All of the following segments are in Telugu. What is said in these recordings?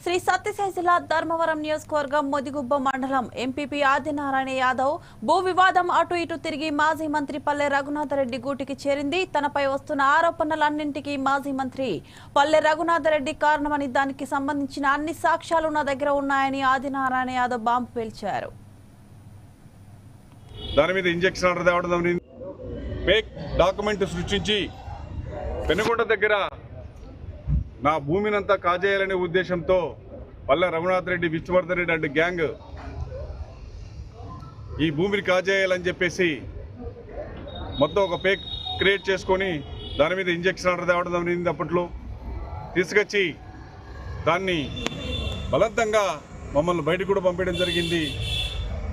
శ్రీ సత్యసాయి జిల్లా ధర్మవరం నియోజకవర్గం మొదిగుబ్బ మండలం ఎంపీపీ ఆదినారాయణ యాదవ్ భూ వివాదం అటు ఇటు తిరిగి మాజీ మంత్రి పల్లె రఘునాథరెడ్డి గూటికి చేరింది. తనపై వస్తున్న ఆరోపణలన్నింటికీ మాజీ మంత్రి పల్లె రఘునాథరెడ్డి కారణమని, దానికి సంబంధించిన అన్ని సాక్ష్యాలు నా దగ్గర ఉన్నాయని ఆదినారాయణ యాదవ్ బాంబు పేల్చారు. దాని మీద ఇంజెక్షన్ ఆర్డర్ తేవడం, ఫేక్ డాక్యుమెంట్ సృష్టించి పెనుగొండ దగ్గర నా భూమినంతా కాజేయాలనే ఉద్దేశంతో పల్లె రఘునాథ్ రెడ్డి, విష్ణువర్ధన్ రెడ్డి అండ్ గ్యాంగ్ ఈ భూమిని కాజేయాలని చెప్పేసి మొత్తం ఒక ఫేక్ క్రియేట్ చేసుకొని దాని మీద ఇంజెక్షన్ ఆర్డర్ తేవడం అనేది అప్పట్లో తీసుకొచ్చి దాన్ని బలవంతంగా మమ్మల్ని బయటకు కూడా పంపించడం జరిగింది.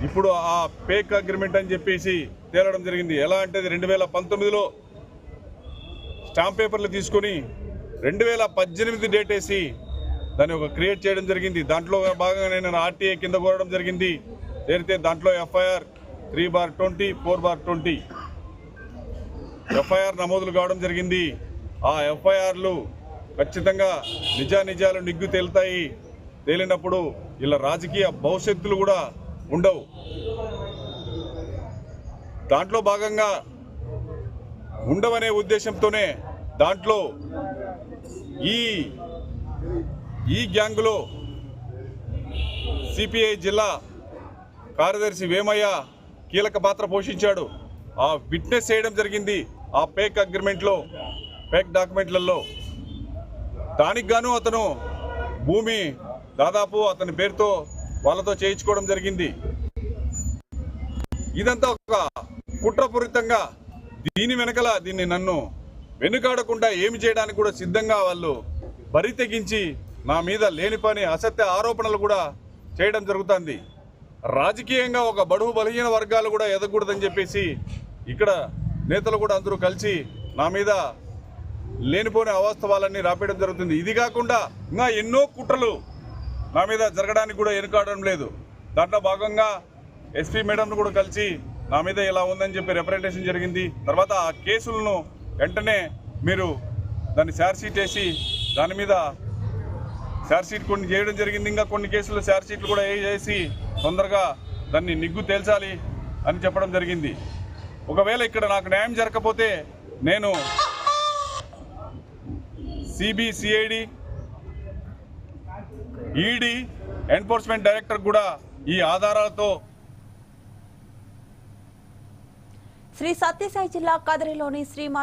ఇప్పుడు ఆ ఫేక్ అగ్రిమెంట్ అని చెప్పేసి తేలడం జరిగింది. ఎలా అంటే 2019లో స్టాంప్ పేపర్లు తీసుకొని 2018 డేట్ వేసి దాన్ని ఒక క్రియేట్ చేయడం జరిగింది. దాంట్లో భాగంగా నేను ఆర్టీఐ కింద కోరడం జరిగింది. ఏదైతే దాంట్లో ఎఫ్ఐఆర్ 3/20, 4/20 ఎఫ్ఐఆర్ నమోదులు కావడం జరిగింది. ఆ ఎఫ్ఐఆర్లు ఖచ్చితంగా నిజాలు నిగ్గు తేలుతాయి. తేలినప్పుడు ఇలా రాజకీయ భవిష్యత్తులు కూడా ఉండవు. దాంట్లో భాగంగా ఉండవనే ఉద్దేశంతోనే దాంట్లో ఈ గ్యాంగులో సిపిఐ జిల్లా కార్యదర్శి వేమయ్య కీలక పాత్ర పోషించాడు. ఆ విట్నెస్ చేయడం జరిగింది ఆ ఫేక్ అగ్రిమెంట్లో, ఫేక్ డాక్యుమెంట్లలో. దానికి గాను అతను భూమి దాదాపు అతని పేరుతో వాళ్ళతో చేయించుకోవడం జరిగింది. ఇదంతా ఒక కుట్రపూరితంగా దీని వెనకల నన్ను వెనుకాడకుండా ఏమి చేయడానికి కూడా సిద్ధంగా వాళ్ళు బరి తెగించి నా మీద లేని పని అసత్య ఆరోపణలు కూడా చేయడం జరుగుతుంది. రాజకీయంగా ఒక బడుగు బలహీన వర్గాలు కూడా ఎదగకూడదని చెప్పేసి ఇక్కడ నేతలు కూడా అందరూ కలిసి నా మీద లేనిపోని అవాస్తవాలన్నీ రాపేయడం జరుగుతుంది. ఇది కాకుండా ఇంకా ఎన్నో కుట్రలు నా మీద జరగడానికి కూడా వెనుకాడడం లేదు. దాంట్లో భాగంగా ఎస్పీ మేడంను కూడా కలిసి నా మీద ఇలా ఉందని చెప్పి రిప్రజెంటేషన్ జరిగింది. తర్వాత ఆ కేసులను వెంటనే మీరు దాన్ని ఛార్జ్షీట్ వేసి దాని మీద ఛార్జ్షీట్ కొన్ని చేయడం జరిగింది. ఇంకా కొన్ని కేసులు ఛార్జ్షీట్లు కూడా వేసి తొందరగా దాన్ని నిగ్గు తేల్చాలి అని చెప్పడం జరిగింది. ఒకవేళ ఇక్కడ నాకు న్యాయం జరగకపోతే నేను సిబిసిఐడి, ఈడీ, ఎన్ఫోర్స్మెంట్ డైరెక్టర్ కూడా ఈ ఆధారాలతో శ్రీ సత్యసాయి జిల్లా కదిరిలోని శ్రీమా